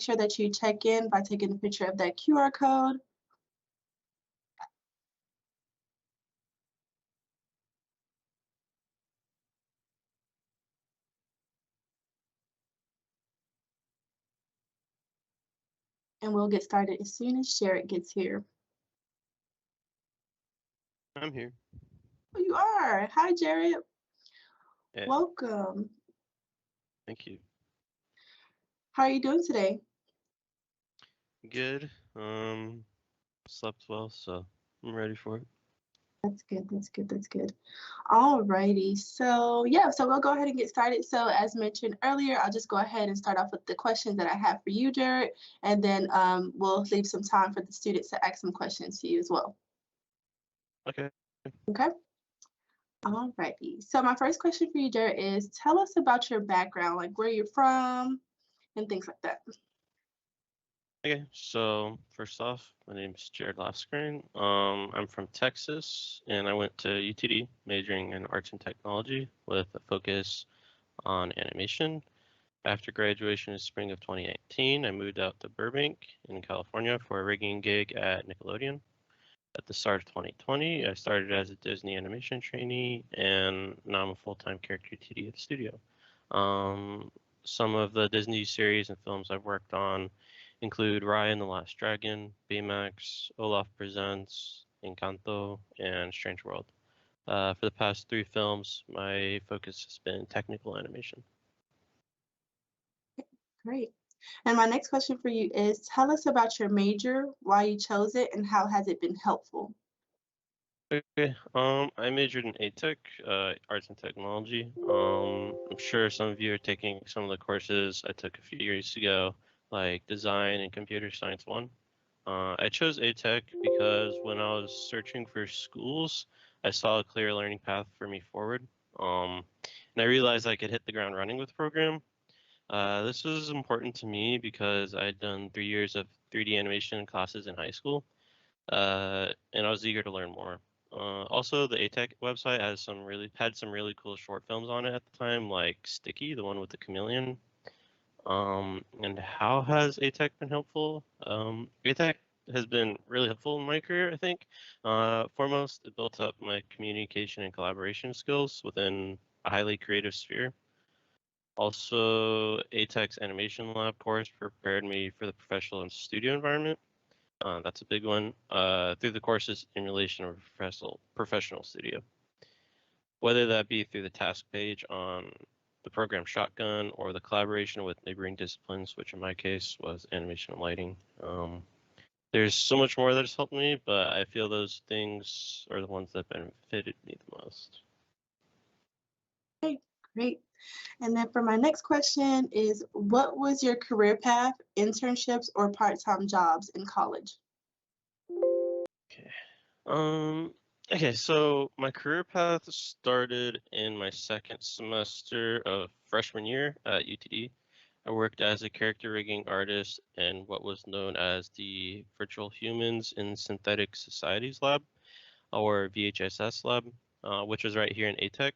sure that you check in by taking a picture of that QR code. And we'll get started as soon as Jared gets here. I'm here. Oh, you are. Hi, Jared. Yeah, Welcome. thank you. How are you doing today? Good. Slept well, so I'm ready for it. That's good. That's good. That's good. Alrighty. So yeah, so we'll go ahead and get started. So as mentioned earlier, I'll just go ahead and start off with the questions that I have for you, Jared, and then we'll leave some time for the students to ask some questions to you as well. Okay. Okay. Alrighty. So my first question for you, Jared, is tell us about your background, like where you're from and things like that. Okay. So first off, my name is Jared Lascurain. I'm from Texas, and I went to UTD, majoring in arts and technology with a focus on animation. After graduation in spring of 2018, I moved out to Burbank in California for a rigging gig at Nickelodeon. At the start of 2020, I started as a Disney animation trainee, and now I'm a full-time character TD at the studio. Um, some of the Disney series and films I've worked on include Raya and the Last Dragon, Baymax, Olaf Presents, Encanto, and Strange World. For the past 3 films, my focus has been technical animation. Great. And my next question for you is tell us about your major, why you chose it, and how has it been helpful? Okay, I majored in ATEC, Arts and Technology. I'm sure some of you are taking some of the courses I took a few years ago, like Design and Computer Science 1. I chose ATEC because when I was searching for schools, I saw a clear learning path for me forward. And I realized I could hit the ground running with the program. This was important to me because I'd done 3 years of 3D animation classes in high school, and I was eager to learn more. Also, the ATEC website had some really cool short films on it at the time, like Sticky, the one with the chameleon. And how has ATEC been helpful? ATEC has been really helpful in my career, I think. Foremost, it built up my communication and collaboration skills within a highly creative sphere. Also, ATEC's animation lab course prepared me for the professional and studio environment. That's a big one. Through the course's emulation of a professional studio, whether that be through the task page on the program Shotgun or the collaboration with neighboring disciplines, which in my case was animation and lighting. There's so much more that has helped me, but I feel those things are the ones that benefited me the most. Okay, great. And then for my next question is what was your career path, internships, or part-time jobs in college? Okay. Okay, so my career path started in my second semester of freshman year at UTD. I worked as a character rigging artist in what was known as the Virtual Humans in Synthetic Societies Lab, or VHSS Lab, which was right here in ATEC.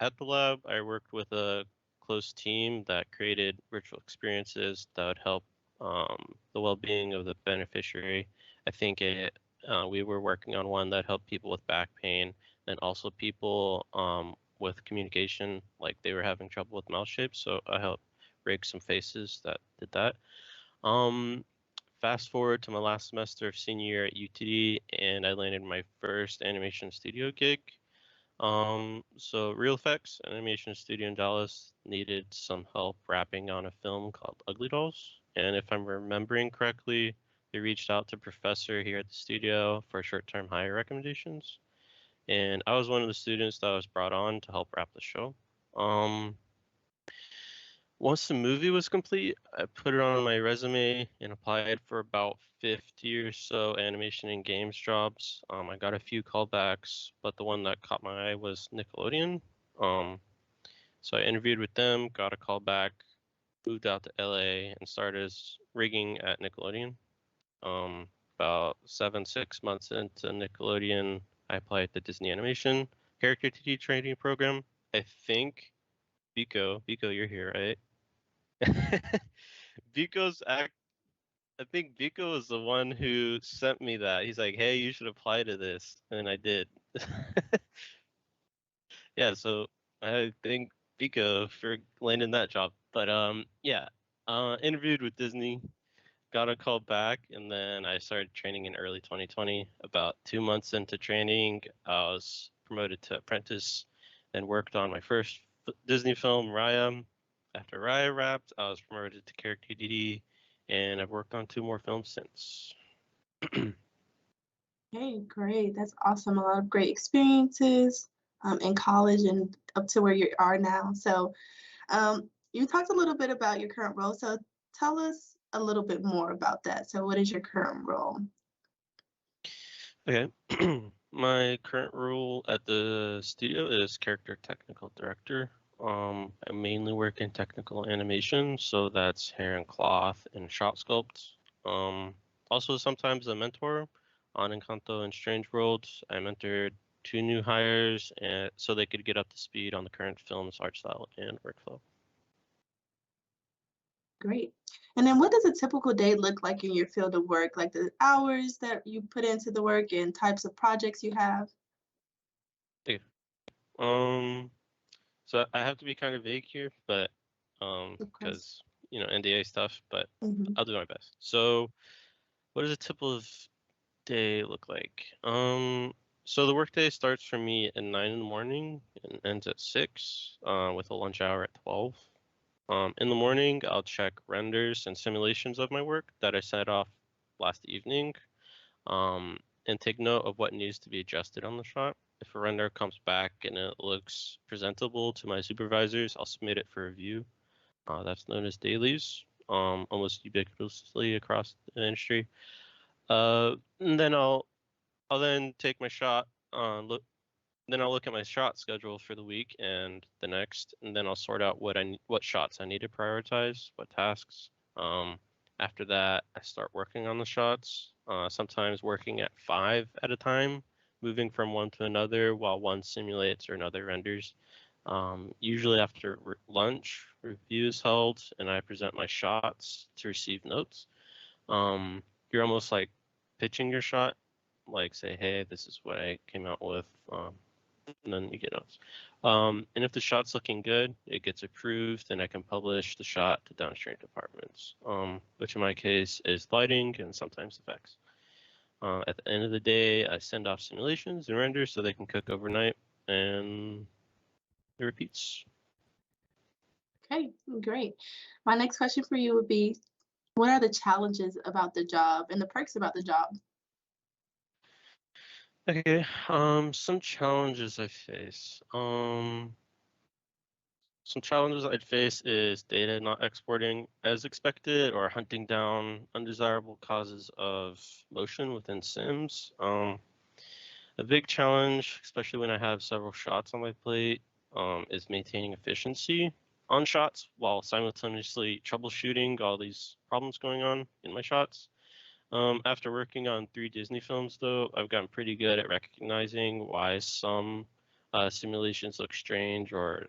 At the lab, I worked with a close team that created virtual experiences that would help the well-being of the beneficiary. I think we were working on one that helped people with back pain and also people with communication, like they were having trouble with mouth shapes. So I helped rig some faces that did that. Um, Fast forward to my last semester of senior year at UTD, and I landed my first animation studio gig. So Real Effects, an animation studio in Dallas, needed some help wrapping on a film called Ugly Dolls. And if I'm remembering correctly, they reached out to Professor here at the studio for short-term hire recommendations. And I was one of the students that was brought on to help wrap the show. Once the movie was complete, I put it on my resume and applied for about 50 or so animation and games jobs. I got a few callbacks, but the one that caught my eye was Nickelodeon. Um, so I interviewed with them, got a call back, moved out to LA, and started as rigging at Nickelodeon. About 6 months into Nickelodeon, I applied to Disney Animation Character TD training program. I think Biko, you're here, right? I think Vico was the one who sent me that. He's like, "Hey, you should apply to this," and I did. Yeah, so I thank Vico for landing that job. But yeah, interviewed with Disney, got a call back, and then I started training in early 2020. About 2 months into training, I was promoted to apprentice, and worked on my first Disney film, Raya. After Raya wrapped, I was promoted to character DD, and I've worked on 2 more films since. Okay, great. That's awesome. A lot of great experiences in college and up to where you are now. So you talked a little bit about your current role. So tell us a little bit more about that. So what is your current role? Okay. My current role at the studio is character technical director. I mainly work in technical animation, so that's hair and cloth and shot sculpt. Also sometimes a mentor on Encanto and Strange Worlds. I mentored 2 new hires and so they could get up to speed on the current film's art style and workflow. Great. And then what does a typical day look like in your field of work, like the hours that you put into the work and types of projects you have? Okay. So I have to be kind of vague here, but Of course. because NDA stuff, but Hmm. I'll do my best. So what does a typical day look like? So the workday starts for me at 9 in the morning and ends at 6, with a lunch hour at 12. In the morning, I'll check renders and simulations of my work that I set off last evening, and take note of what needs to be adjusted on the shot. If a render comes back and it looks presentable to my supervisors, I'll submit it for review. That's known as dailies, almost ubiquitously across the industry. And then I'll then take my shot. Then I'll look at my shot schedule for the week and the next, and then I'll sort out what shots I need to prioritize, what tasks. After that, I start working on the shots. Sometimes working at 5 at a time, moving from one to another while one simulates or another renders. Usually after lunch, review is held, and I present my shots to receive notes. You're almost like pitching your shot, like say, hey, this is what I came out with, and then you get notes. And if the shot's looking good, it gets approved, and I can publish the shot to downstream departments, which in my case is lighting and sometimes effects. At the end of the day, I send off simulations and renders so they can cook overnight, and it repeats. Okay, great. My next question for you would be, what are the challenges about the job and the perks about the job? Okay, some challenges I face. Some challenges I'd face is data not exporting as expected or hunting down undesirable causes of motion within sims. A big challenge, especially when I have several shots on my plate, is maintaining efficiency on shots while simultaneously troubleshooting all these problems going on in my shots. After working on 3 Disney films, though, I've gotten pretty good at recognizing why some simulations look strange or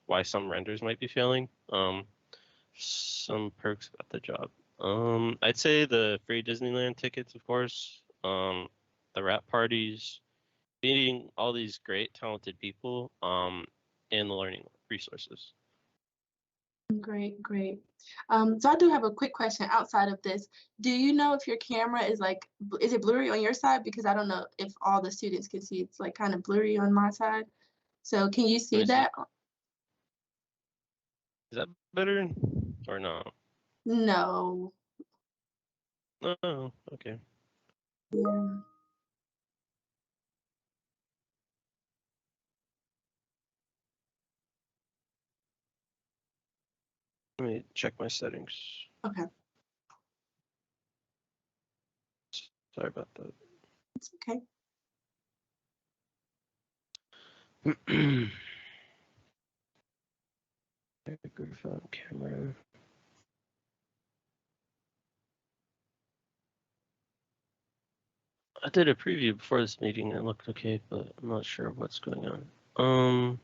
why some renders might be failing. Some perks about the job. I'd say the free Disneyland tickets, of course. The wrap parties, meeting all these great, talented people, and the learning resources. Great, great. So I do have a quick question outside of this. Do you know if your camera is like, is it blurry on your side? Because I don't know if all the students can see. It's like kind of blurry on my side. So can you Let see me see. that? Is that better or no? No. Oh, okay. Yeah. Let me check my settings. Okay. Sorry about that. It's okay. Microphone, camera. I did a preview before this meeting and it looked okay, but I'm not sure what's going on.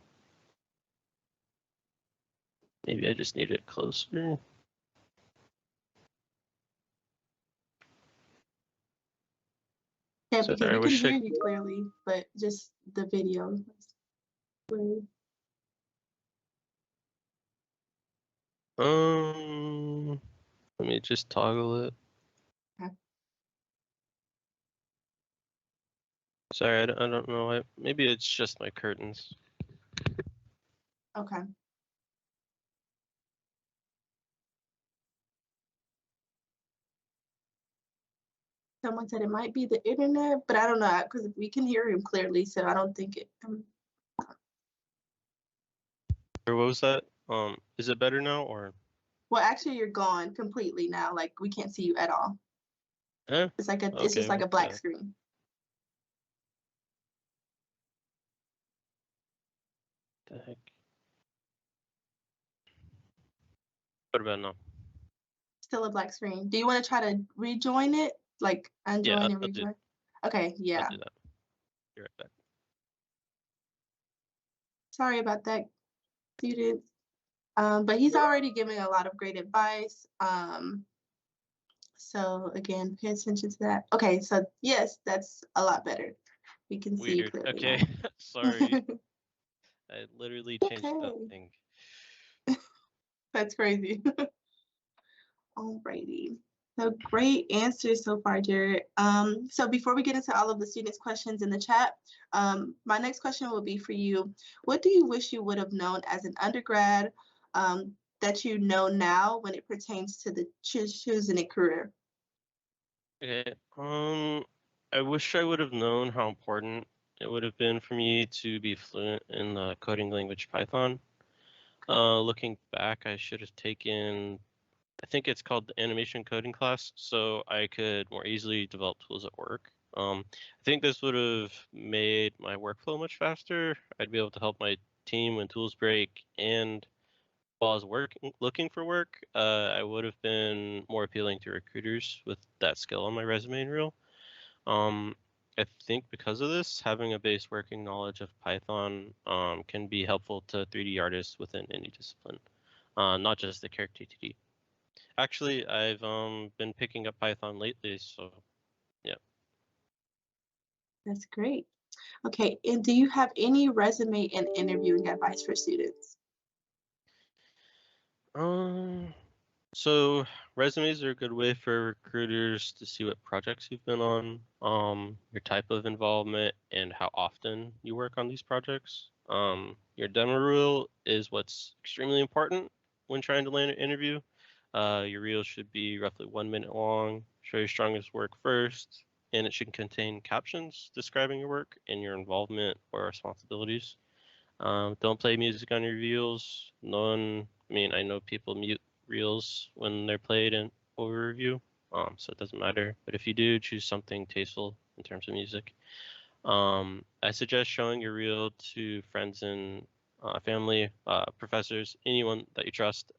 Maybe I just need it closer. Okay, because Sorry, I we can wish hear you clearly, but just the video is weird. Let me just toggle it. Okay. Sorry, I don't know why. Maybe it's just my curtains. Okay. Someone said it might be the internet, but I don't know because we can hear him clearly, so I don't think it. Or what was that? Is it better now or? Well, actually, you're gone completely now. Like we can't see you at all. Eh? It's like it's Okay, just like a what black screen. the heck? What about now? Still a black screen. Do you want to try to rejoin it? Like Yeah, unjoin and I'll do. rejoin? Okay, I'll yeah. do that. Be right back. Sorry about that, students. But he's already giving a lot of great advice. So again, pay attention to that. Okay, so yes, that's a lot better. We can see you Weird. clearly Okay, now. sorry. I literally changed that Okay, thing. that's crazy. Alrighty. So great answers so far, Jared. So before we get into all of the students' questions in the chat, my next question will be for you. What do you wish you would have known as an undergrad that you know now when it pertains to the choosing a career? Okay. I wish I would have known how important it would have been for me to be fluent in the coding language Python. Looking back, I should have taken, I think it's called the animation coding class, so I could more easily develop tools at work. I think this would have made my workflow much faster. I'd be able to help my team when tools break, and while I was looking for work, I would have been more appealing to recruiters with that skill on my resume and reel. Um, I think because of this, having a base working knowledge of Python can be helpful to 3D artists within any discipline, not just the character 2D. Actually, I've been picking up Python lately, so yeah. That's great. Okay, and do you have any resume and interviewing advice for students? So resumes are a good way for recruiters to see what projects you've been on, your type of involvement, and how often you work on these projects. Your demo reel is what's extremely important when trying to land an interview. Your reel should be roughly 1 minute long. Show your strongest work first, and it should contain captions describing your work and your involvement or responsibilities. Don't play music on your reels. I know people mute reels when they're played in over review, so it doesn't matter. But if you do, choose something tasteful in terms of music. I suggest showing your reel to friends and family, professors, anyone that you trust.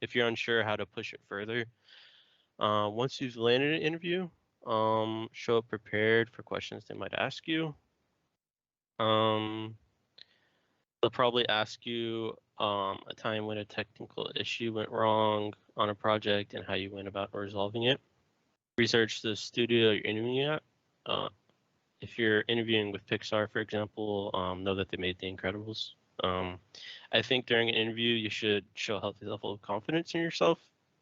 If you're unsure how to push it further, once you've landed an interview, show up prepared for questions they might ask you. They'll probably ask you a time when a technical issue went wrong on a project and how you went about resolving it. Research the studio you're interviewing at. If you're interviewing with Pixar, for example, know that they made The Incredibles. I think during an interview, you should show a healthy level of confidence in yourself.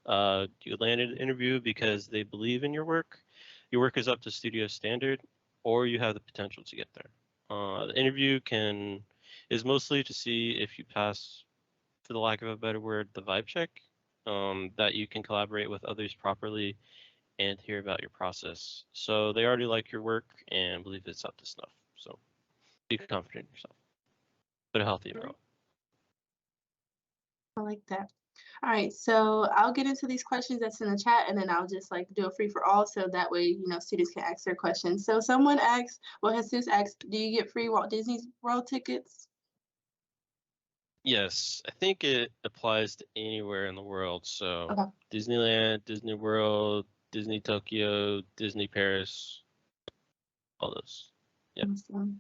You landed an interview because they believe in your work is up to studio standard, or you have the potential to get there. The interview is mostly to see if you pass, for the lack of a better word, the vibe check, that you can collaborate with others properly and hear about your process. So they already like your work and believe it's up to snuff. So be confident in yourself, but a healthy amount. I like that. All right, so I'll get into these questions that's in the chat, and then I'll just like do a free for all, so that way students can ask their questions. So someone asked, well, Jesus asked, do you get free Walt Disney World tickets? Yes, I think it applies to anywhere in the world. So Okay. Disneyland, Disney World, Disney Tokyo, Disney Paris, all those. Yeah. Awesome.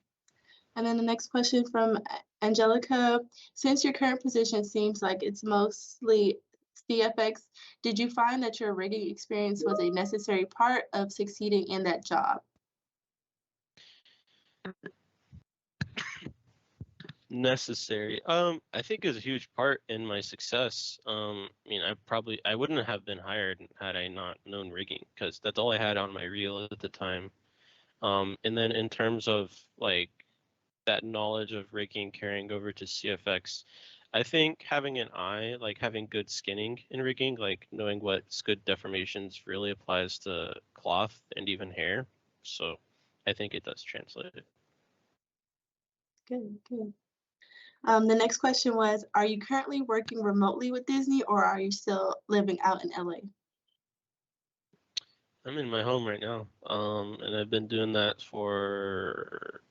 And then the next question from Angelica, since your current position seems like it's mostly CFX, did you find that your rigging experience was a necessary part of succeeding in that job? Necessary. I think is a huge part in my success. I mean, I wouldn't have been hired had I not known rigging, because that's all I had on my reel at the time. And then in terms of like that knowledge of rigging carrying over to CFX, I think having an eye, like having good skinning in rigging, like knowing what's good deformations really applies to cloth and even hair. So I think it does translate. Good, good. The next question was, are you currently working remotely with Disney or are you still living out in LA? I'm in my home right now, and I've been doing that for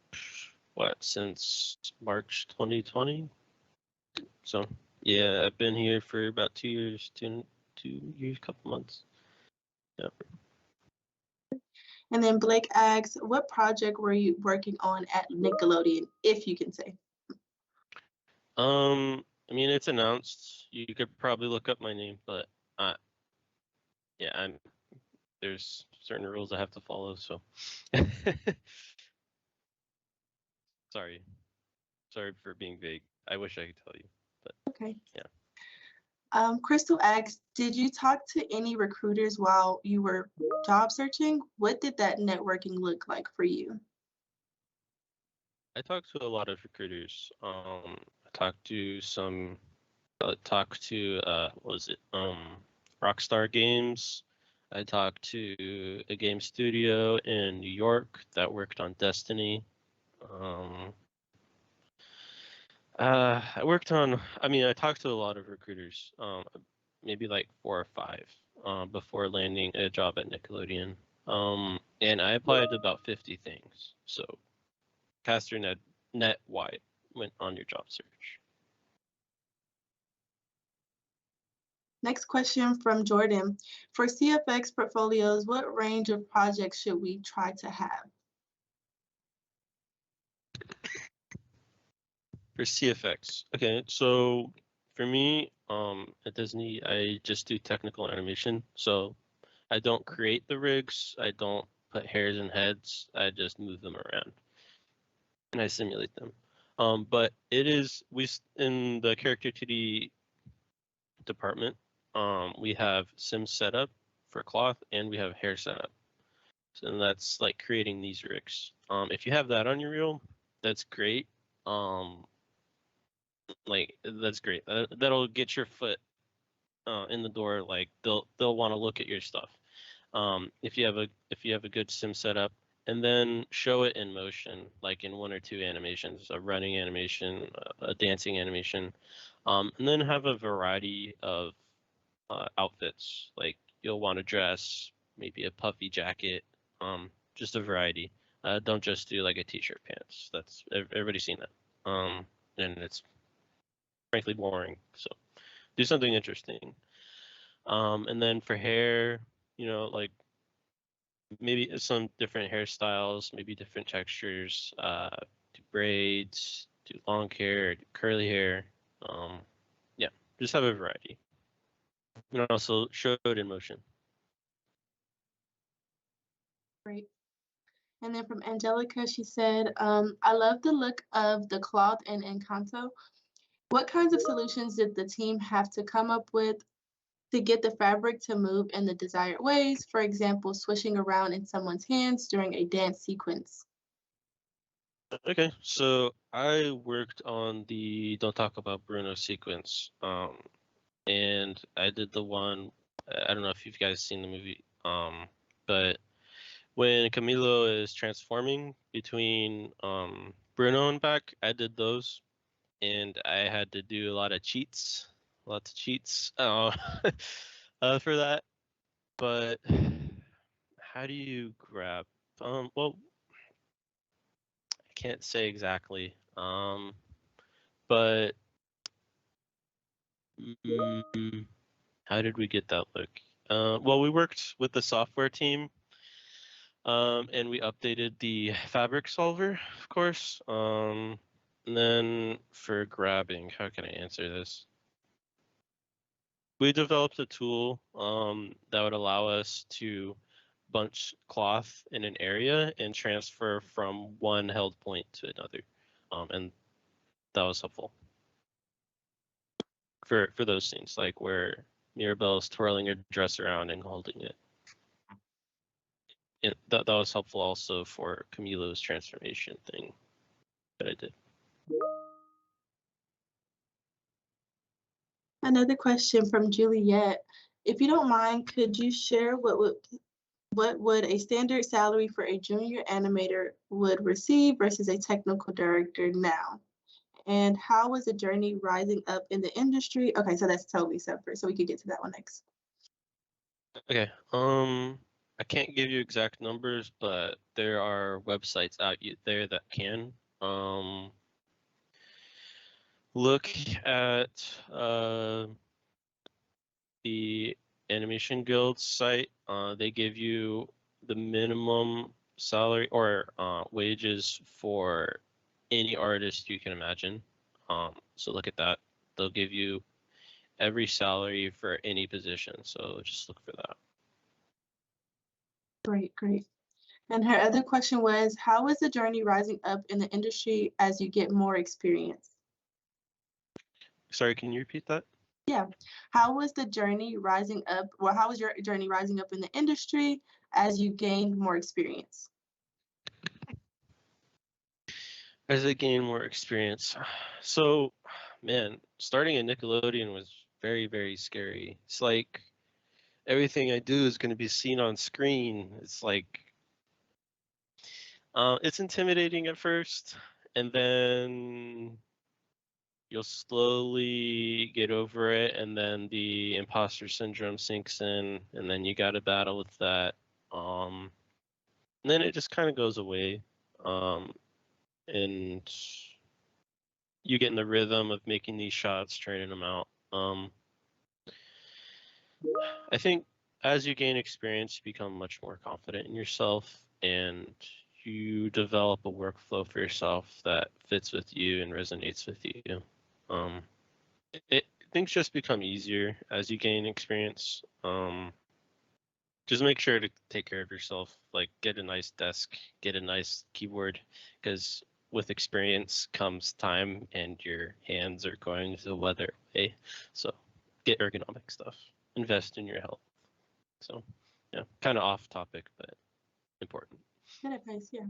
since March 2020. So yeah, I've been here for about 2 years, 2 years, couple months. Yeah. And then Blake asks, what project were you working on at Nickelodeon, if you can say? I mean, it's announced. You could probably look up my name, but yeah, there's certain rules I have to follow, so sorry for being vague. I wish I could tell you, but Okay. yeah. Crystal asks, did you talk to any recruiters while you were job searching? What did that networking look like for you? I talked to a lot of recruiters. I talked to some. Talked to what was it? Rockstar Games. I talked to a game studio in New York that worked on Destiny. I worked on. I mean, I talked to a lot of recruiters. Maybe like 4 or 5. Before landing a job at Nickelodeon. And I applied to about 50 things. So, cast your net wide when on your job search. Next question from Jordan. For CFX portfolios, what range of projects should we try to have? For CFX, okay, so for me, at Disney, I just do technical animation. So I don't create the rigs, I don't put hairs and heads, I just move them around and I simulate them. But it is in the character 2D department, we have sim setup for cloth and we have hair setup. So that's like creating these rigs. If you have that on your reel, that's great. Like that's great. That'll get your foot in the door. Like they'll want to look at your stuff. If you have a good sim setup, and then show it in motion, like in 1 or 2 animations, a running animation, a dancing animation, and then have a variety of outfits. Like you'll want to dress maybe a puffy jacket, just a variety. Don't just do like a t-shirt pants. That's everybody's seen that. And it's frankly boring. So do something interesting. And then for hair, like maybe some different hairstyles, maybe different textures, do braids, do long hair, do curly hair. Yeah, just have a variety. And also show it in motion. Great. And then from Angelica, she said, I love the look of the cloth and Encanto. What kinds of solutions did the team have to come up with to get the fabric to move in the desired ways? For example, swishing around in someone's hands during a dance sequence. Okay, so I worked on the Don't Talk About Bruno sequence, and I did the one. I don't know if you've guys seen the movie, but when Camilo is transforming between Bruno and back, I did those, and I had to do a lot of cheats, lots of cheats, for that. But how do you grab? Well, I can't say exactly. But how did we get that look? Well, we worked with the software team, and we updated the fabric solver, of course. And then for grabbing, how can I answer this? We developed a tool that would allow us to bunch cloth in an area and transfer from one held point to another, and that was helpful for those scenes, like where Mirabelle's twirling her dress around and holding it. And that was helpful also for Camilo's transformation thing that I did. Another question from Juliet. If you don't mind, could you share what would a standard salary for a junior animator would receive versus a technical director now? And how was the journey rising up in the industry? Okay, so that's totally separate, so we could get to that one next. Okay. I can't give you exact numbers, but there are websites out there that can. Look at the Animation Guild site. They give you the minimum salary or wages for any artist you can imagine. So look at that. They'll give you every salary for any position. So just look for that. Great, great. And her other question was, how is the journey rising up in the industry as you get more experience? Sorry, can you repeat that? Yeah. How was the journey rising up, or how was your journey rising up in the industry as you gained more experience? As I gain more experience. So, man, starting at Nickelodeon was very, very scary. It's like everything I do is going to be seen on screen. It's like, it's intimidating at first, and then you'll slowly get over it, and then the imposter syndrome sinks in, and then you got to battle with that. And then it just kind of goes away. And you get in the rhythm of making these shots, training them out. I think as you gain experience, you become much more confident in yourself, and you develop a workflow for yourself that fits with you and resonates with you. Things just become easier as you gain experience. Just make sure to take care of yourself. Like, get a nice desk, get a nice keyboard, because with experience comes time, and your hands are going to weather away. So, get ergonomic stuff. Invest in your health. So, yeah, kind of off topic, but important. Good advice, yeah.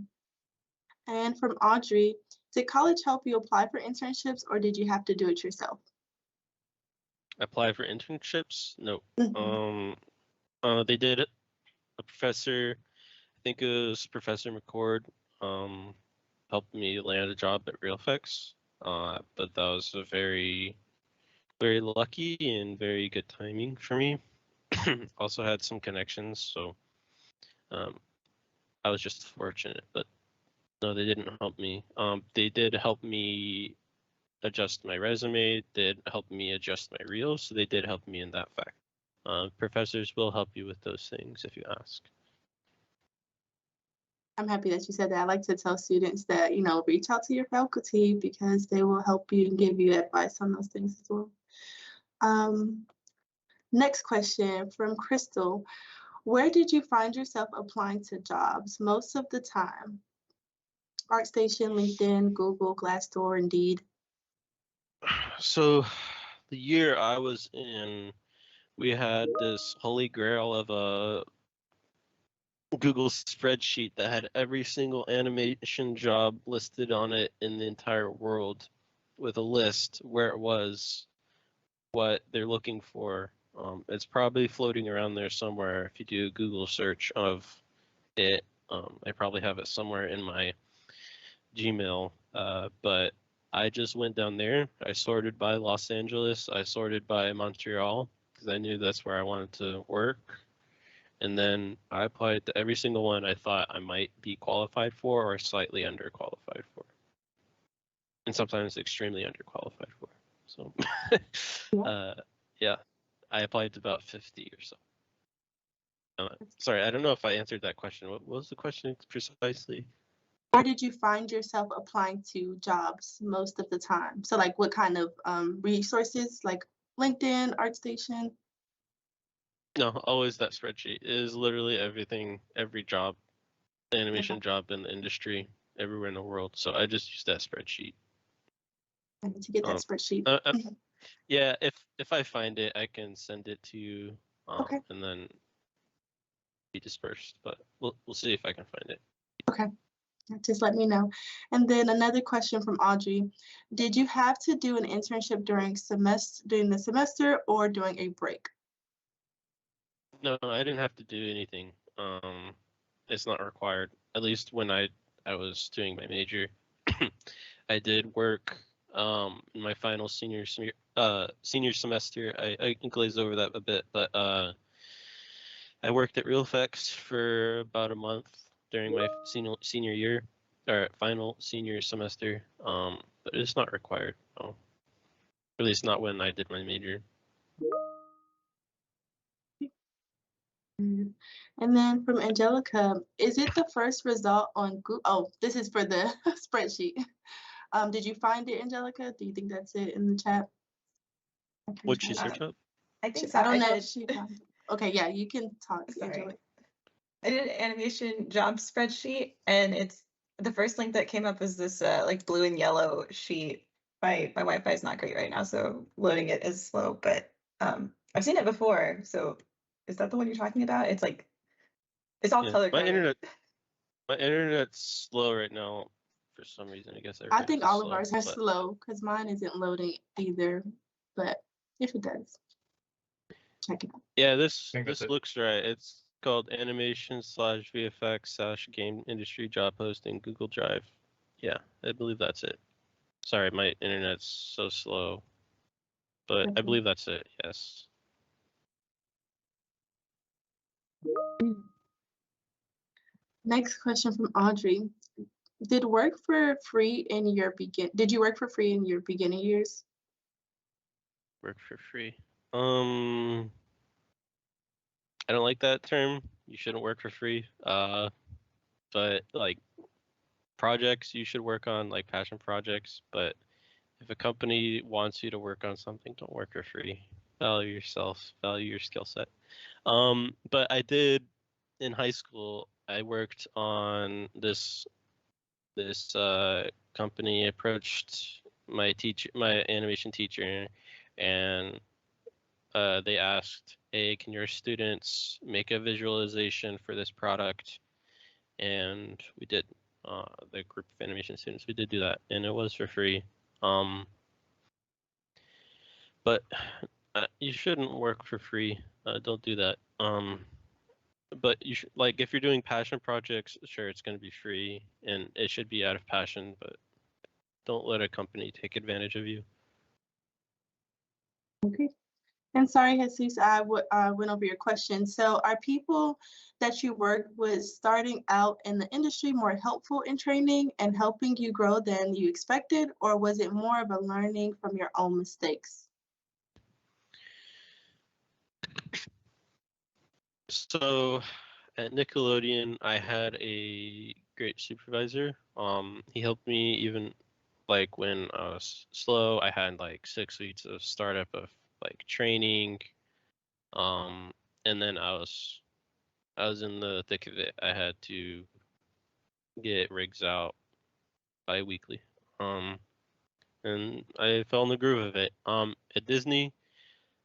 And from Audrey, did college help you apply for internships, or did you have to do it yourself? Apply for internships? No. Mhm. They did it. A professor, I think it was Professor McCord, helped me land a job at RealFX. But that was a very, very lucky and very good timing for me. Also had some connections, so I was just fortunate. But no, they didn't help me. They did help me adjust my resume, did help me adjust my reels, so they did help me in that fact. Professors will help you with those things if you ask. I'm happy that you said that. I like to tell students that, reach out to your faculty because they will help you and give you advice on those things as well. Next question from Crystal. Where did you find yourself applying to jobs most of the time? ArtStation, LinkedIn, Google, Glassdoor, Indeed. So the year I was in, we had this holy grail of a Google spreadsheet that had every single animation job listed on it in the entire world, with a list where it was, what they're looking for. It's probably floating around there somewhere. If you do a Google search of it, I probably have it somewhere in my Gmail. But I just went down there. I sorted by Los Angeles. I sorted by Montreal because I knew that's where I wanted to work. And then I applied to every single one I thought I might be qualified for or slightly underqualified for. And sometimes extremely underqualified for. So, yeah, I applied to about 50 or so. Sorry, I don't know if I answered that question. What was the question precisely? Where did you find yourself applying to jobs most of the time? So like what kind of resources, like LinkedIn, ArtStation? No, always that spreadsheet. It is literally everything, every job, animation job in the industry, everywhere in the world. So I just use that spreadsheet. I need to get that spreadsheet. Yeah, if I find it, I can send it to you, Okay. and then be dispersed. But we'll see if I can find it. Okay. Just let me know. And then another question from Audrey. Did you have to do an internship during the semester or during a break? No, I didn't have to do anything. It's not required. At least when I was doing my major, I did work in my final senior semester. I can glaze over that a bit, but I worked at RealFX for about a month during my senior year or final senior semester. But it's not required. No. At least not when I did my major. And then from Angelica, is it the first result on Google? Oh, this is for the spreadsheet. Did you find it, Angelica? Do you think that's it in the chat? What'd she search up? I think so. I don't know if she found it. Okay, yeah, you can talk, Sorry. Angelica. I did an animation job spreadsheet, and it's the first link that came up is this like blue and yellow sheet. My Wi-Fi is not great right now, so loading it is slow. But I've seen it before. So is that the one you're talking about? It's like it's all color coded. My internet's slow right now for some reason. I guess I think all of slow, ours are slow because mine isn't loading either. But if it does, check it out. Yeah, this looks right. It's called animation/VFX/game industry job posting Google Drive. Yeah, I believe that's it. Sorry, my internet's so slow, but I believe that's it. Yes. Next question from Audrey. Did you work for free in your beginning years? Work for free. I don't like that term. You shouldn't work for free. But like projects you should work on, like passion projects. But if a company wants you to work on something, don't work for free. Value yourself, value your skill set. But I did in high school. I worked on this company approached my animation teacher, and they asked, "Hey, can your students make a visualization for this product?" And we did. The group of animation students, we did do that, and it was for free. But you shouldn't work for free. Don't do that. But you should, like, if you're doing passion projects, sure, it's going to be free, and it should be out of passion. But don't let a company take advantage of you. Okay. And sorry, Jesus, I went over your question. So are people that you work with starting out in the industry more helpful in training and helping you grow than you expected, or was it more of a learning from your own mistakes? So at Nickelodeon, I had a great supervisor. He helped me even like when I was slow. I had like 6 weeks of startup of like training. And then I was in the thick of it. I had to get rigs out bi-weekly. And I fell in the groove of it. At Disney,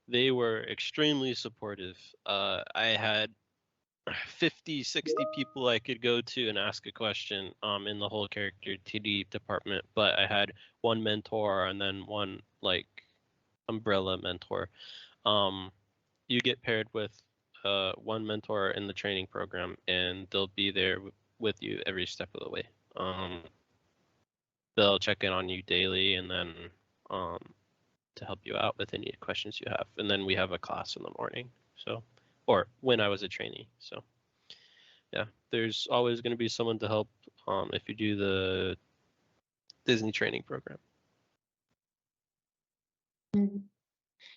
they were extremely supportive. I had 50, 60 people I could go to and ask a question in the whole character TD department, but I had one mentor and then one like umbrella mentor. You get paired with one mentor in the training program, and they'll be there with you every step of the way. They'll check in on you daily, and then to help you out with any questions you have. And then we have a class in the morning. So, or when I was a trainee. So, yeah, there's always going to be someone to help if you do the Disney training program. And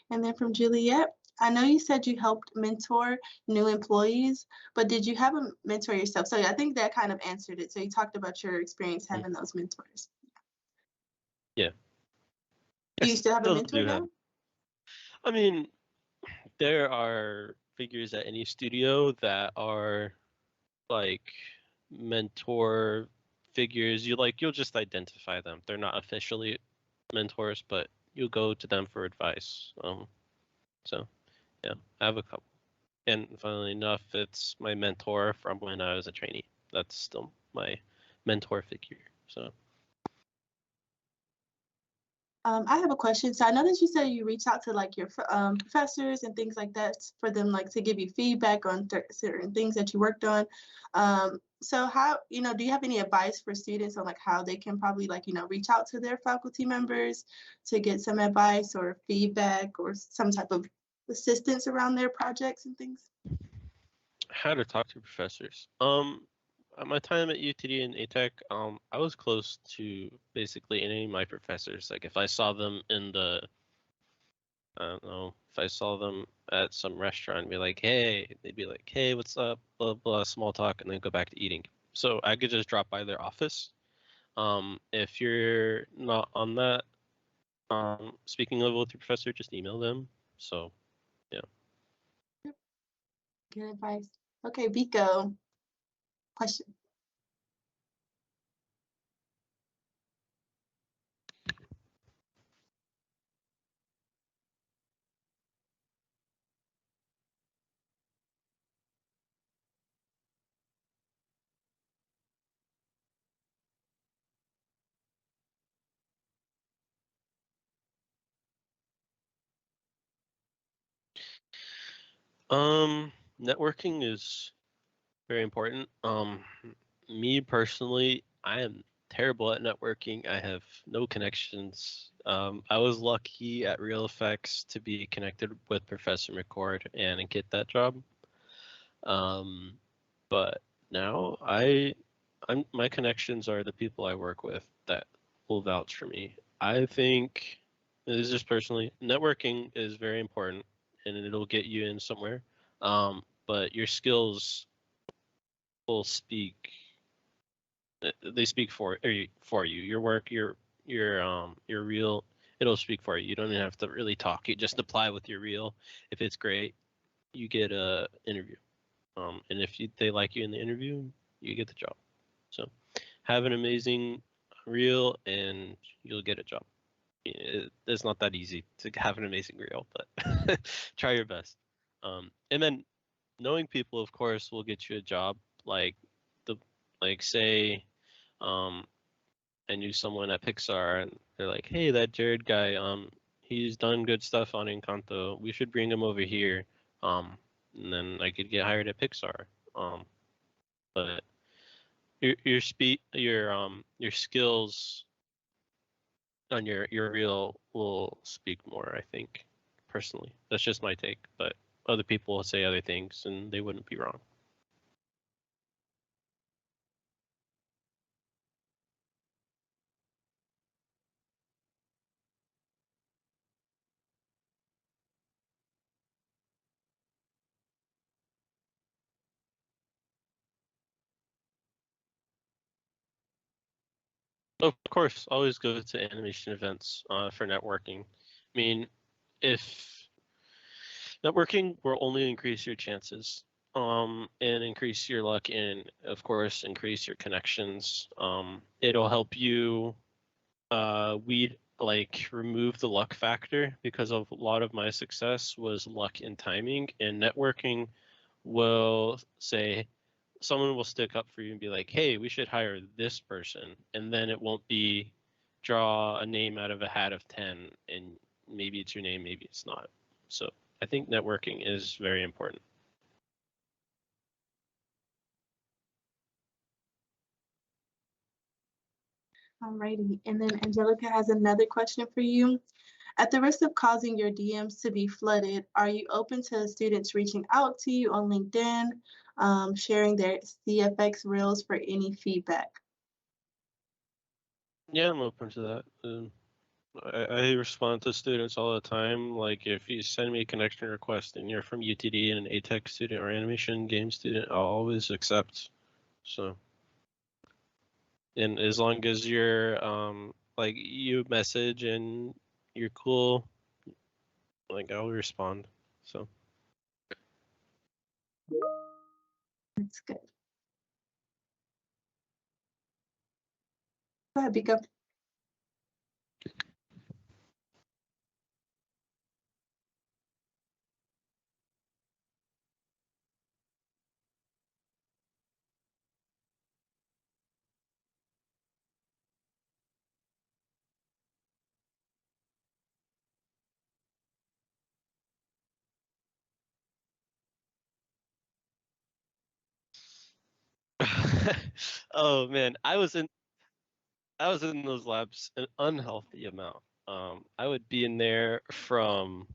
then from Juliet, I know you said you helped mentor new employees, but did you have a mentor yourself? So I think that kind of answered it. So you talked about your experience having those mentors. Yeah. Do you still have a mentor now? I mean, there are figures at any studio that are like mentor figures. You'll just identify them. They're not officially mentors, but you'll go to them for advice. So yeah, I have a couple. And funnily enough, it's my mentor from when I was a trainee. That's still my mentor figure. So I have a question. So I know that you said you reach out to like your professors and things like that for them like to give you feedback on certain things that you worked on. So how, do you have any advice for students on like how they can probably like, reach out to their faculty members to get some advice or feedback or some type of assistance around their projects and things? how to talk to professors. At my time at UTD and ATEC, I was close to basically any of my professors. Like if I saw them I don't know, if I saw them at some restaurant, be like, hey, they'd be like, hey, what's up, blah, blah, small talk, and then go back to eating. So I could just drop by their office. If you're not on that speaking level with your professor, just email them. So, yeah. Good advice. Okay, Vico, question. Networking is very important. Me personally, I am terrible at networking. I have no connections. I was lucky at Real Effects to be connected with Professor McCord and get that job. But now my connections are the people I work with that will vouch for me. I think this is just personally, networking is very important and it'll get you in somewhere. But your skills will speak. They speak for you. Your work, your reel, it'll speak for you. You don't even have to really talk. You just apply with your reel. If it's great, you get a interview. And if they like you in the interview, you get the job. So have an amazing reel and you'll get a job. It's not that easy to have an amazing reel, but try your best. And then knowing people, of course, will get you a job. Say, I knew someone at Pixar, and they're like, "Hey, that Jared guy, he's done good stuff on Encanto. We should bring him over here." And then I could get hired at Pixar. But your skills on your reel will speak more, I think, personally. That's just my take, but other people will say other things and they wouldn't be wrong. Of course, always go to animation events for networking. I mean, if networking will only increase your chances and increase your luck and, of course, increase your connections. It'll help you remove the luck factor because of a lot of my success was luck and timing, and networking will say someone will stick up for you and be like, hey, we should hire this person, and then it won't be draw a name out of a hat of 10 and maybe it's your name, maybe it's not. So I think networking is very important. Alrighty, and then Angelica has another question for you. At the risk of causing your DMs to be flooded, are you open to students reaching out to you on LinkedIn, sharing their CFX reels for any feedback? Yeah, I'm open to that. I respond to students all the time. Like if you send me a connection request and you're from UTD and an ATEC student or animation game student, I'll always accept. So, and as long as you're you message and you're cool, like I'll respond. So That's good. Go ahead, Bika. Oh man, I was in those labs an unhealthy amount. I would be in there from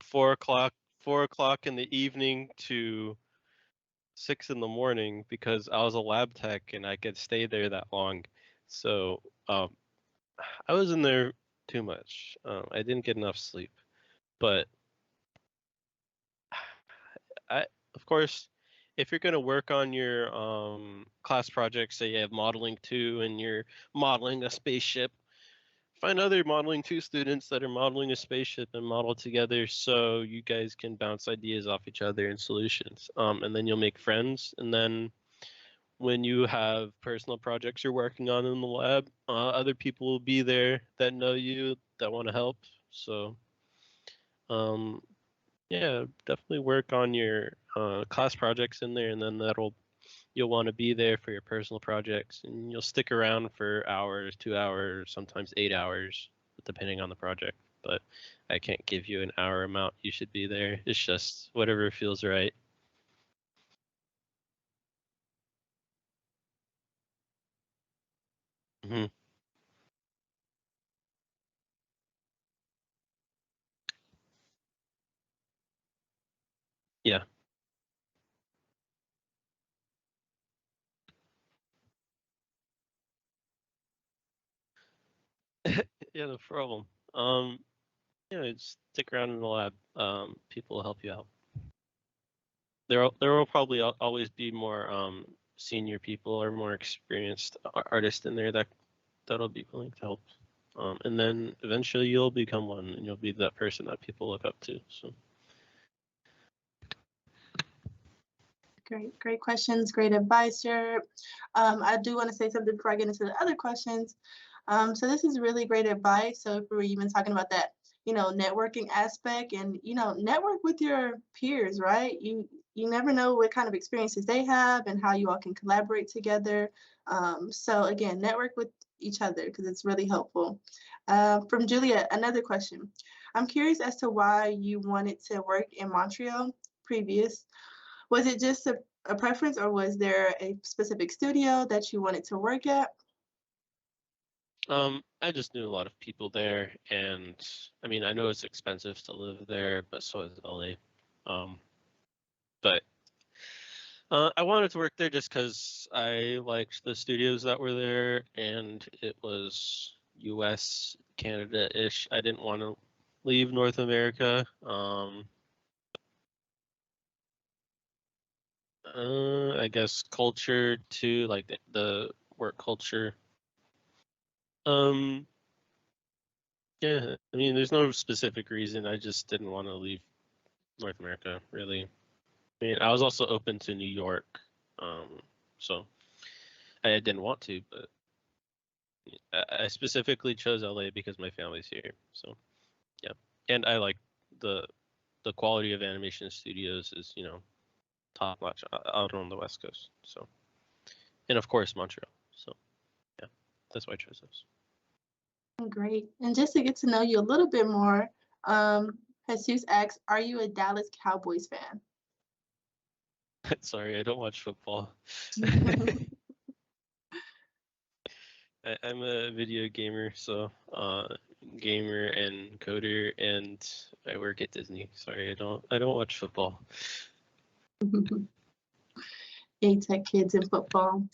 4 o'clock in the evening to 6 in the morning because I was a lab tech and I could stay there that long. So I was in there too much. I didn't get enough sleep, but of course, if you're going to work on your class projects, say you have modeling 2 and you're modeling a spaceship, find other modeling 2 students that are modeling a spaceship and model together so you guys can bounce ideas off each other and solutions. And then you'll make friends. And then when you have personal projects you're working on in the lab, other people will be there that know you, that want to help. So um, yeah, definitely work on your class projects in there, and then you'll want to be there for your personal projects, and you'll stick around for hours, 2 hours, sometimes 8 hours, depending on the project. But I can't give you an hour amount you should be there. It's just whatever feels right. Hmm. Yeah. Yeah, no problem. Just stick around in the lab. People will help you out. There will probably always be more senior people or more experienced artists in there that'll be willing to help. And then eventually you'll become one, and you'll be that person that people look up to. So Great questions, great advice, Jared. I do want to say something before I get into the other questions. So this is really great advice. So if we were even talking about that, networking aspect, and network with your peers, right? You never know what kind of experiences they have and how you all can collaborate together. So again, network with each other because it's really helpful. From Julia, another question. I'm curious as to why you wanted to work in Montreal previous. Was it just a preference, or was there a specific studio that you wanted to work at? I just knew a lot of people there, and I mean I know it's expensive to live there, but so is LA. But I wanted to work there just because I liked the studios that were there, and it was U.S. Canada-ish. I didn't want to leave North America. I guess culture too, like the work culture. Um, yeah, I mean, there's no specific reason. I just didn't want to leave North America, really. I mean, I was also open to New York, so I didn't want to, but I specifically chose LA because my family's here. So yeah, and I like the the quality of animation studios is top notch out on the West Coast. So and of course Montreal. So yeah, that's why I chose those. Great. And just to get to know you a little bit more, Jesus asks, are you a Dallas Cowboys fan? Sorry, I don't watch football. I'm a video gamer, so gamer and coder, and I work at Disney. Sorry, I don't watch football. ATEC kids in football.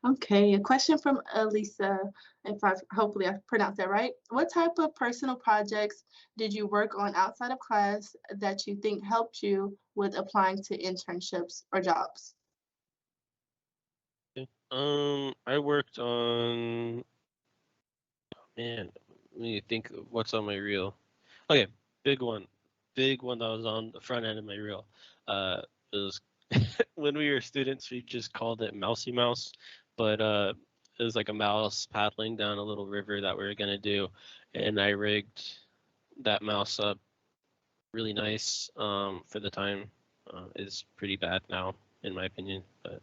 Okay, a question from Elisa, if hopefully I pronounced that right. What type of personal projects did you work on outside of class that you think helped you with applying to internships or jobs? Okay. I worked on, man, let me think of what's on my reel. Okay, big one that was on the front end of my reel. It was when we were students, we just called it Mousy Mouse, but it was like a mouse paddling down a little river that we were gonna do, and I rigged that mouse up really nice for the time. It's pretty bad now, in my opinion, but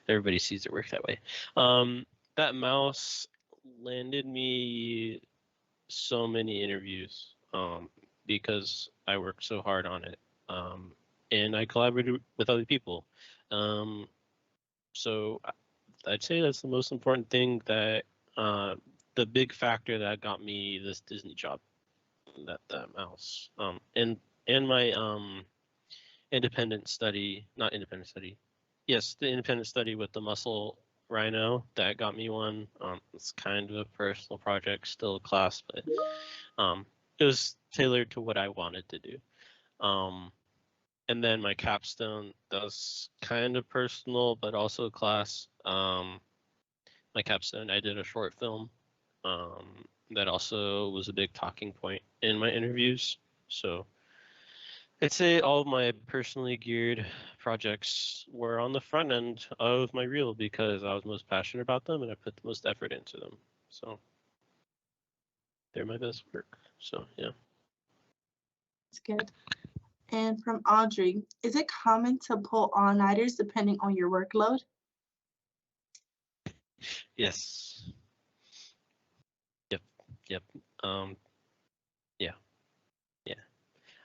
everybody sees it work that way. That mouse landed me so many interviews because I worked so hard on it. And I collaborated with other people. So I'd say that's the most important thing, that the big factor that got me this Disney job, that mouse. And my independent study, not independent study, yes, the independent study with the muscle rhino, that got me one. It's kind of a personal project, still a class, but it was tailored to what I wanted to do. And then my capstone, that was kind of personal, but also a class. My capstone, I did a short film that also was a big talking point in my interviews. So I'd say all of my personally geared projects were on the front end of my reel because I was most passionate about them and I put the most effort into them. So they're my best work. So yeah. That's good. And from Audrey, is it common to pull all-nighters depending on your workload? Yes. Yep. Yeah.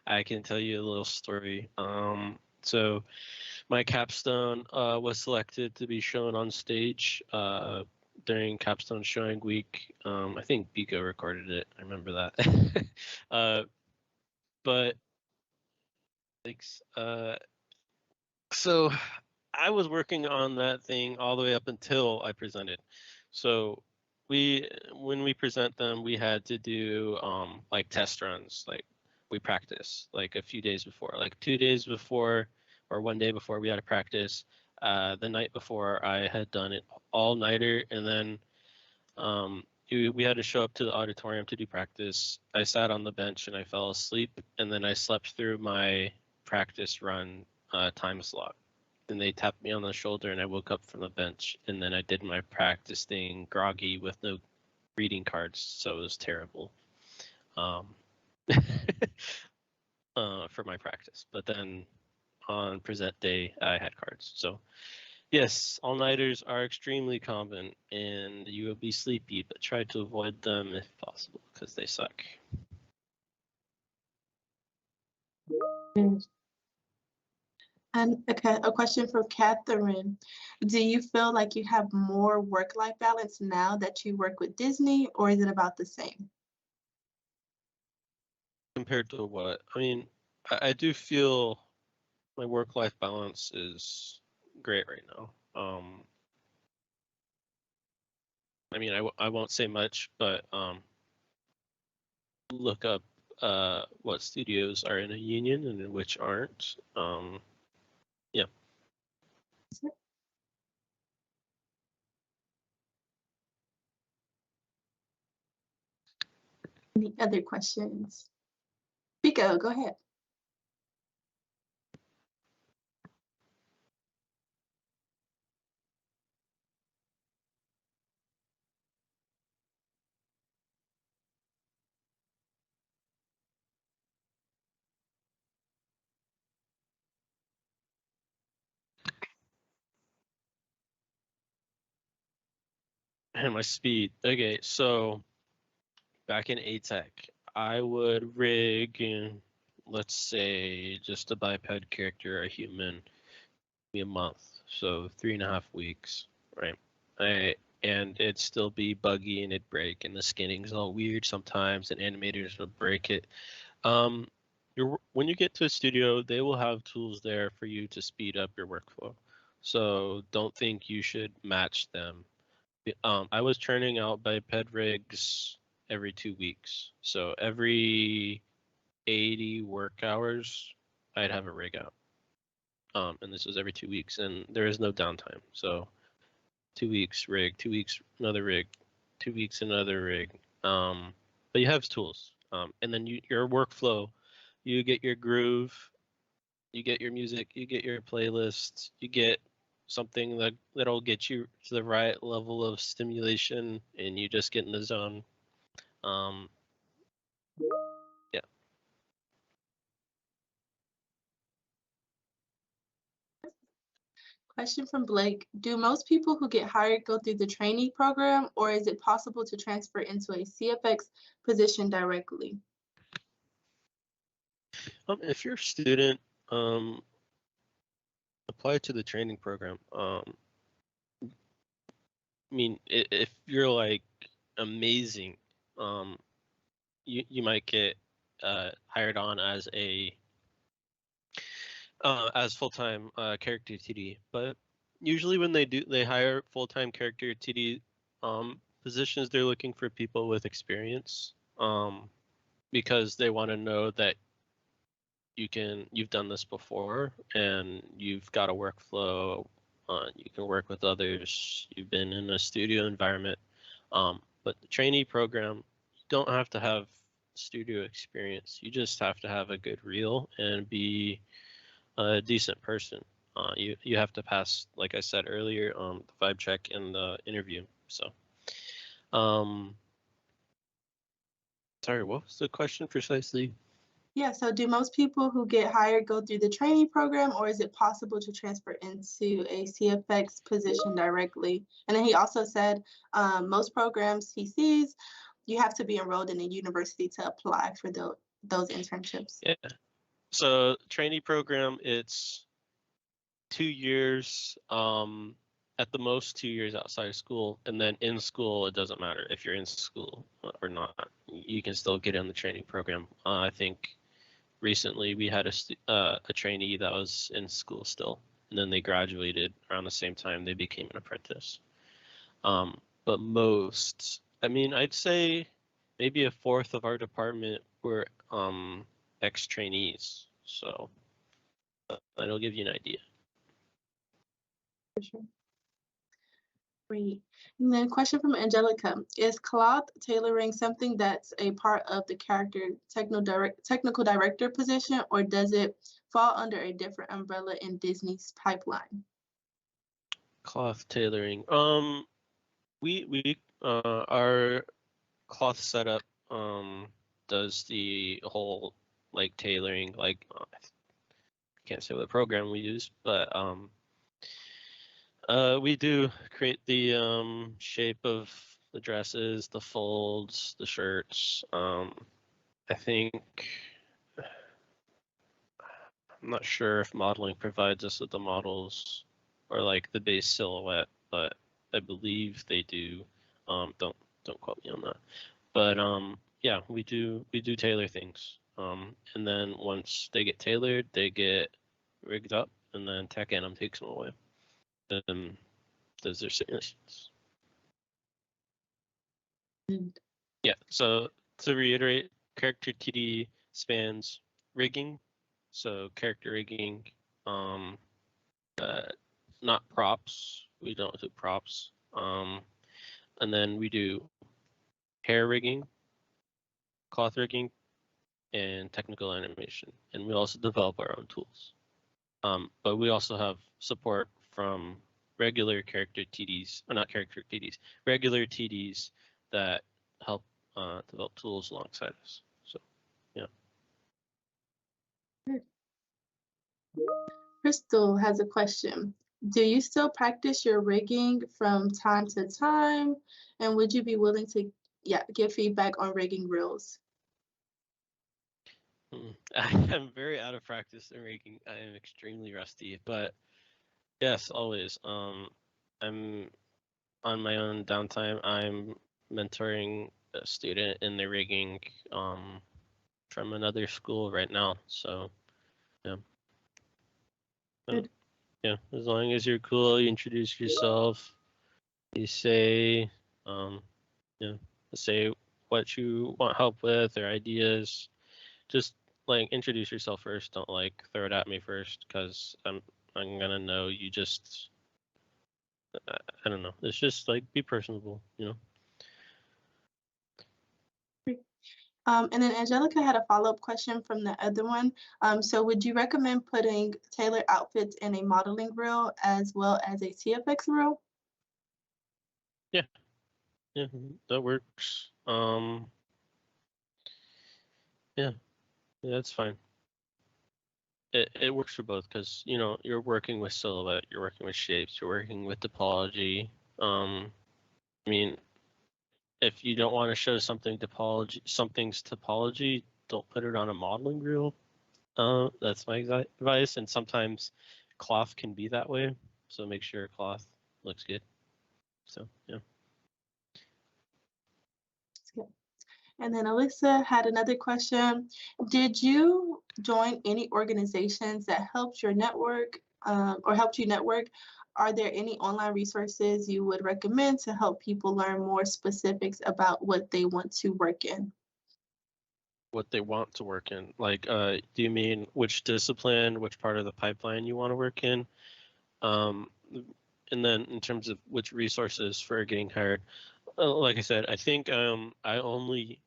I can tell you a little story. So my capstone was selected to be shown on stage during capstone showing week. I think Biko recorded it. I remember that. But thanks. So I was working on that thing all the way up until I presented. So when we present them, we had to do like test runs. Like we practice like a few days before, like 2 days before or 1 day before we had to practice. The night before I had done it all nighter, and then we had to show up to the auditorium to do practice. I sat on the bench and I fell asleep, and then I slept through my practice run time slot. Then they tapped me on the shoulder and I woke up from the bench, and then I did my practice thing groggy with no reading cards, so it was terrible for my practice. But then on present day I had cards. So yes, all-nighters are extremely common and you will be sleepy, but try to avoid them if possible because they suck. And a question for Catherine. Do you feel like you have more work-life balance now that you work with Disney, or is it about the same? Compared to what? I mean, I do feel my work-life balance is great right now. I mean, I won't say much, but look up what studios are in a union and which aren't. Yeah. Any other questions? Biko, go ahead. And my speed. Okay, so back in ATEC, I would rig in, let's say, just a biped character, a human, maybe a month, so 3.5 weeks, right? And it'd still be buggy and it'd break, and the skinning's all weird sometimes, and animators would break it. When you get to a studio, they will have tools there for you to speed up your workflow. So don't think you should match them. I was churning out biped rigs every 2 weeks. So every 80 work hours, I'd have a rig out. And this was every 2 weeks, and there is no downtime. So 2 weeks rig, 2 weeks another rig, 2 weeks another rig. But you have tools. And then your workflow, you get your groove, You get your music, you get your playlist, you get something that'll get you to the right level of stimulation, and you just get in the zone. Yeah. Question from Blake. Do most people who get hired go through the trainee program, or is it possible to transfer into a CFX position directly? If you're a student, apply to the training program. I mean, if you're like amazing, you might get hired on as a as full-time character TD. But usually when they hire full-time character TD positions, they're looking for people with experience because they want to know that you've done this before and you've got a workflow. You can work with others. You've been in a studio environment. But the trainee program, you don't have to have studio experience. You just have to have a good reel and be a decent person. You have to pass, like I said earlier, the vibe check and the interview. So, sorry, what was the question precisely? Yeah, so do most people who get hired go through the training program, or is it possible to transfer into a CFX position directly? And then he also said most programs he sees, you have to be enrolled in a university to apply for those internships. Yeah. So trainee program, it's 2 years, at the most 2 years outside of school, and then in school it doesn't matter if you're in school or not. You can still get in the training program. I think recently we had a trainee that was in school still, and then they graduated around the same time they became an apprentice. But most, I mean, I'd say maybe a fourth of our department were ex-trainees. So that'll give you an idea. For sure. Great. And then question from Angelica. Is cloth tailoring something that's a part of the character technical director position, or does it fall under a different umbrella in Disney's pipeline? Cloth tailoring. We our cloth setup does the whole like tailoring, like I can't say what program we use, but we do create the shape of the dresses, the folds, the shirts. I think I'm not sure if modeling provides us with the models or like the base silhouette, but I believe they do. Don't quote me on that. But yeah, we do tailor things. And then once they get tailored, they get rigged up, and then Tech Anim takes them away. Then does their simulations. Yeah. So to reiterate, character TD spans rigging, so character rigging, not props. We don't do props. And then we do hair rigging, cloth rigging, and technical animation. And we also develop our own tools. But we also have support from regular character TDs, or not character TDs, regular TDs that help develop tools alongside us. So, yeah. Crystal has a question. Do you still practice your rigging from time to time? And would you be willing to give feedback on rigging reels? I am very out of practice in rigging. I am extremely rusty, but yes, always. I'm on my own downtime. I'm mentoring a student in the rigging from another school right now. So, yeah. Good. Yeah, as long as you're cool, you introduce yourself, you say, say what you want help with or ideas. Just like introduce yourself first. Don't like throw it at me first, because I'm gonna know you just. I don't know. It's just like be personable, you know. And then Angelica had a follow-up question from the other one. So would you recommend putting tailored outfits in a modeling reel as well as a TFX reel? Yeah, that works. Yeah, that's fine. It works for both because you're working with silhouette, you're working with shapes, you're working with topology. I mean, if you don't want to show something's topology, don't put it on a modeling reel. That's my advice. And sometimes cloth can be that way, so make sure cloth looks good. So yeah. And then Alyssa had another question. Did you join any organizations that helped your network or helped you network? Are there any online resources you would recommend to help people learn more specifics about what they want to work in? What they want to work in, like, do you mean which discipline, which part of the pipeline you want to work in? And then in terms of which resources for getting hired, like I said, I think I only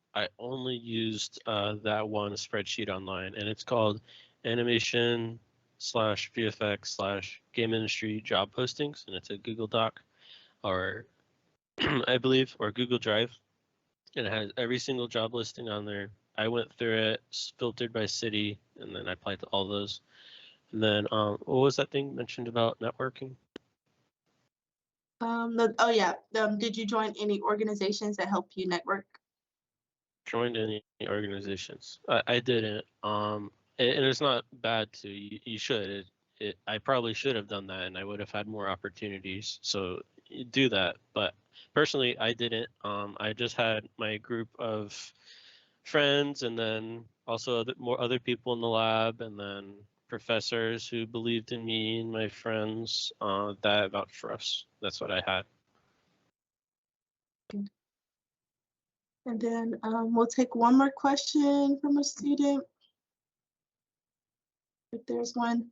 used that one spreadsheet online, and it's called animation/VFX/game industry job postings, and it's a Google Doc, or I believe, or Google Drive, and it has every single job listing on there. I went through it, filtered by city, and then I applied to all those. And then what was that thing mentioned about networking? Did you join any organizations that help you network? Joined any organizations? I didn't. And it's not bad to. You should. I probably should have done that, and I would have had more opportunities. So you do that. But personally, I didn't. I just had my group of friends, and then also other people in the lab, and then professors who believed in me and my friends that vouched for us. That's what I had. Good. And then we'll take one more question from a student, if there's one.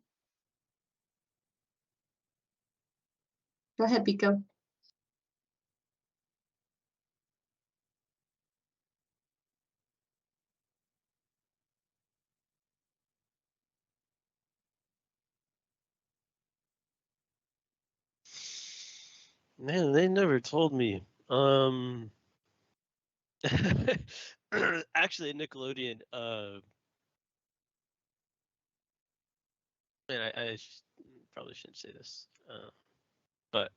Go ahead, Biko. Man, they never told me. Actually, Nickelodeon. Man, I probably shouldn't say this, but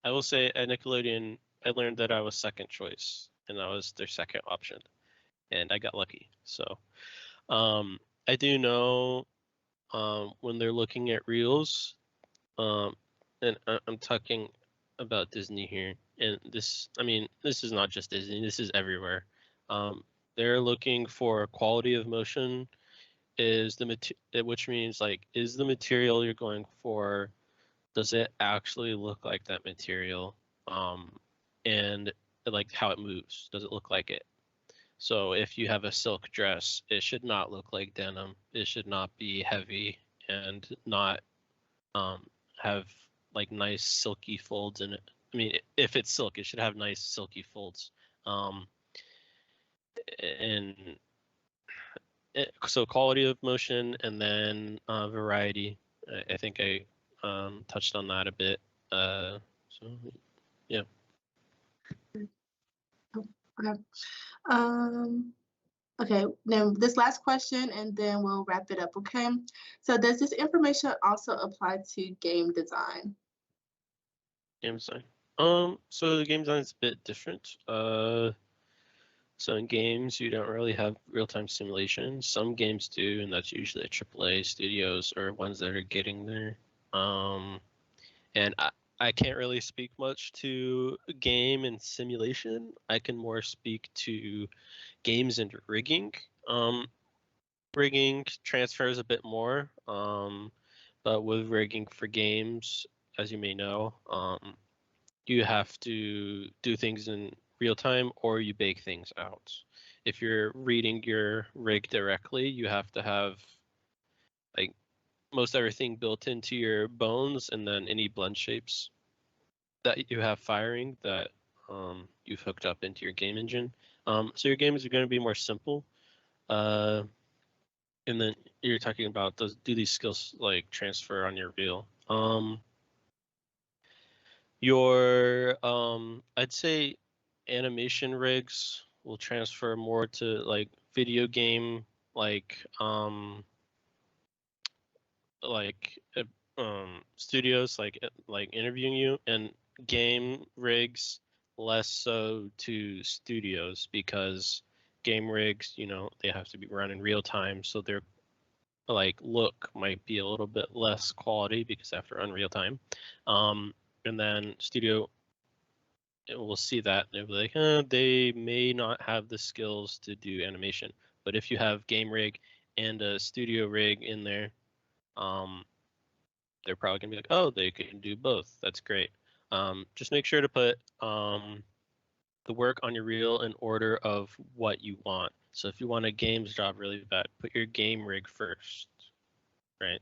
I will say at Nickelodeon, I learned that I was second choice, and I was their second option, and I got lucky. So, I do know when they're looking at reels, and I'm talking about Disney here, and this is not just Disney. This is everywhere. They're looking for quality of motion, which means, like, is the material you're going for, does it actually look like that material, and like how it moves, does it look like it? So if you have a silk dress, it should not look like denim. It should not be heavy and not have like nice silky folds in it. I mean, if it's silk, it should have nice silky folds. And so quality of motion, and then variety. I think I touched on that a bit. So yeah. Okay. Okay, now this last question, and then we'll wrap it up, okay? So does this information also apply to game design? Game design. So the game design is a bit different. So in games, you don't really have real-time simulation. Some games do, and that's usually at AAA studios or ones that are getting there. And I can't really speak much to game and simulation. I can more speak to games and rigging. Rigging transfers a bit more, but with rigging for games, as you may know, you have to do things in real time or you bake things out. If you're reading your rig directly, you have to have like most everything built into your bones, and then any blend shapes that you have firing that you've hooked up into your game engine. So your games are going to be more simple. And then you're talking about do these skills like transfer on your reel? I'd say animation rigs will transfer more to like video game like like studios like interviewing you, and game rigs less so to studios, because game rigs, they have to be run in real time, so their like look might be a little bit less quality because they have to run real time. And then studio will see that and they'll be like, they may not have the skills to do animation. But if you have game rig and a studio rig in there, they're probably gonna be like, oh, they can do both. That's great. Just make sure to put the work on your reel in order of what you want. So if you want a games job really bad, put your game rig first, right?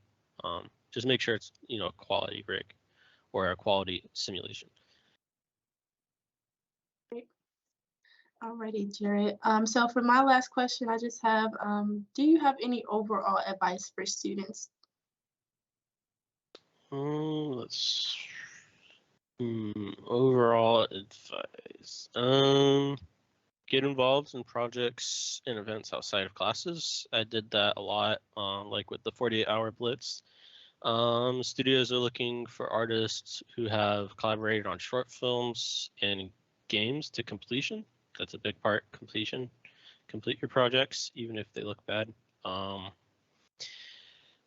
Just make sure it's a quality rig or a quality simulation. Alrighty, Jared. So for my last question, I just have, do you have any overall advice for students? Let's overall advice. Get involved in projects and events outside of classes. I did that a lot, like with the 48-hour blitz. Studios are looking for artists who have collaborated on short films and games to completion. That's a big part, completion. Complete your projects, even if they look bad. I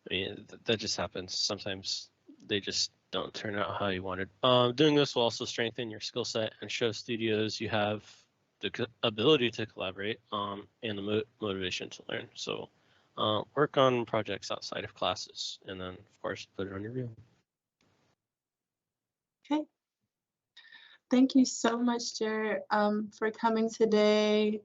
mean, that just happens. Sometimes they just don't turn out how you wanted. Doing this will also strengthen your skill set and show studios you have the ability to collaborate and the motivation to learn. So work on projects outside of classes, and then of course put it on your reel. Okay. Thank you so much, Jared, for coming today.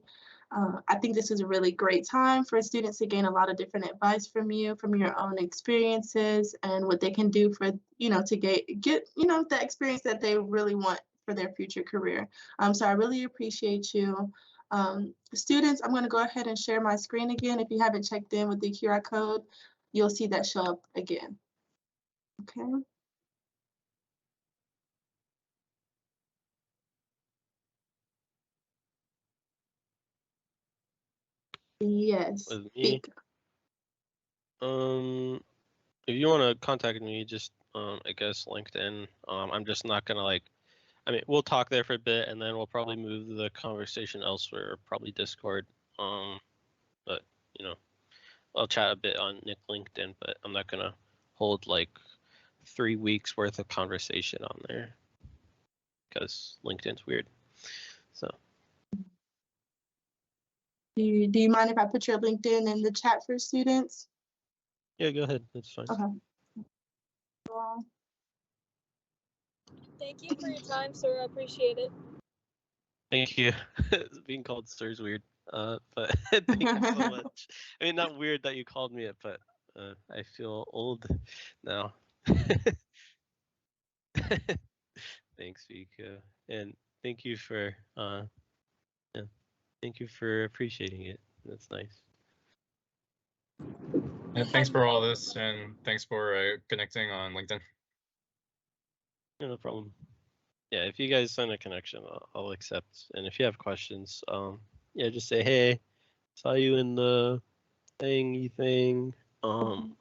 I think this is a really great time for students to gain a lot of different advice from you, from your own experiences, and what they can do for, to get the experience that they really want for their future career. So I really appreciate you. Students, I'm going to go ahead and share my screen again. If you haven't checked in with the QR code, you'll see that show up again. Okay. Yes. With me, if you want to contact me, just I guess LinkedIn. I'm just not gonna we'll talk there for a bit, and then we'll probably move the conversation elsewhere, probably Discord. But I'll chat a bit on LinkedIn, but I'm not gonna hold like 3 weeks worth of conversation on there because LinkedIn's weird. So. Do you mind if I put your LinkedIn in the chat for students? Yeah, go ahead. That's fine. Okay. Thank you for your time, sir. I appreciate it. Thank you. Being called sir is weird. But thank you so much. I mean, not weird that you called me it, but I feel old now. Thanks, Vika, and thank you for thank you for appreciating it. That's nice. Yeah, thanks for all this, and thanks for connecting on LinkedIn. Yeah, no problem. Yeah, if you guys send a connection, I'll accept. And if you have questions, yeah, just say, hey, saw you in the thingy thing. And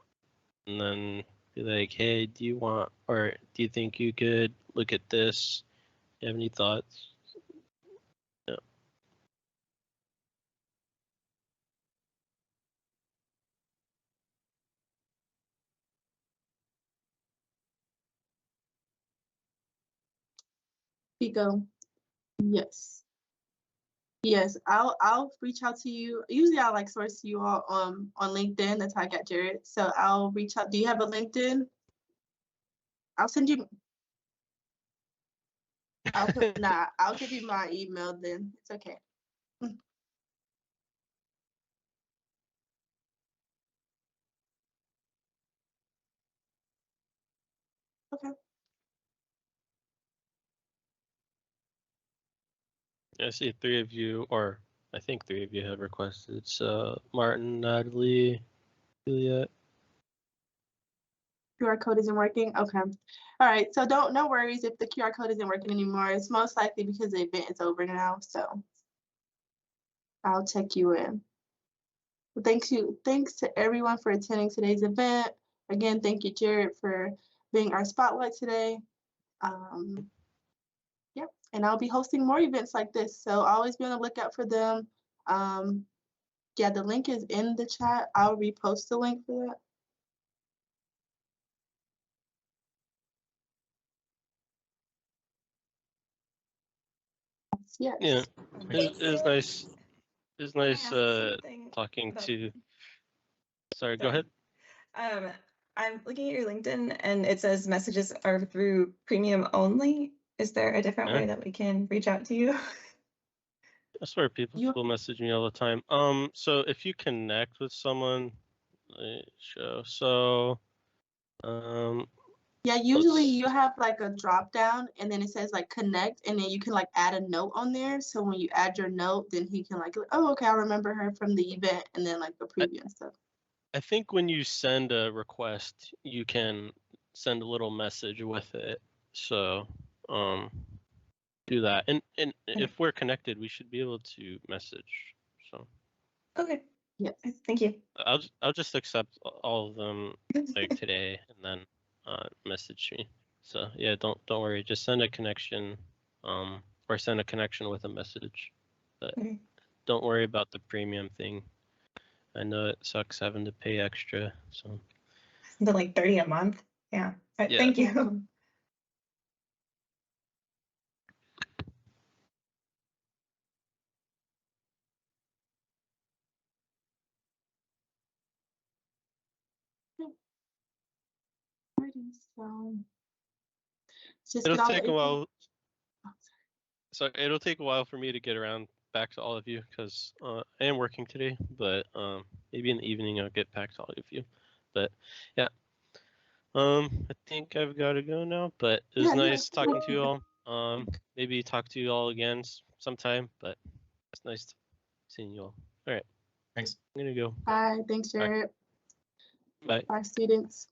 then be like, hey, do you think you could look at this? Do you have any thoughts? Yeah. Pico. Yes. Yes, I'll reach out to you. Usually I like source you all on LinkedIn. That's how I got Jared. So I'll reach out. Do you have a LinkedIn? I'll send you. I'll give you my email then. It's okay. Okay. I see 3 of you, or I think 3 of you have requested. So Martin, Natalie, Juliet. QR code isn't working. Okay. All right. So no worries if the QR code isn't working anymore. It's most likely because the event is over now. So I'll check you in. Well, thanks to everyone for attending today's event. Again, thank you, Jared, for being our spotlight today. Yep. And I'll be hosting more events like this. So always be on the lookout for them. Yeah, the link is in the chat. I'll repost the link for that. Yes. Yeah, Thanks, it was Sarah. nice. It was nice talking about- to. Sorry, go ahead. I'm looking at your LinkedIn and it says messages are through premium only. Is there a different way that we can reach out to you? I swear people will message me all the time. So if you connect with someone, yeah, usually you have like a drop down and then it says like connect and then you can like add a note on there. So when you add your note, then he can like, oh, okay, I remember her from the event and then like the preview and stuff. I think when you send a request, you can send a little message with it. So do that. And if we're connected, we should be able to message. So Okay. Yes. Thank you. I'll just accept all of them like today and then message me. So yeah, don't worry. Just send a connection, or send a connection with a message. But don't worry about the premium thing. I know it sucks having to pay extra. So Something like 30 a month. Yeah. Yeah. Thank you. So just it'll get all take the a while. So it'll take a while for me to get around back to all of you because I am working today, but maybe in the evening I'll get back to all of you. But yeah, I think I've got to go now. But it was nice talking to you all. Maybe talk to you all again sometime. But it's nice seeing you all. All right. Thanks. I'm gonna go. Bye. Thanks, Jared. Bye. Bye, students.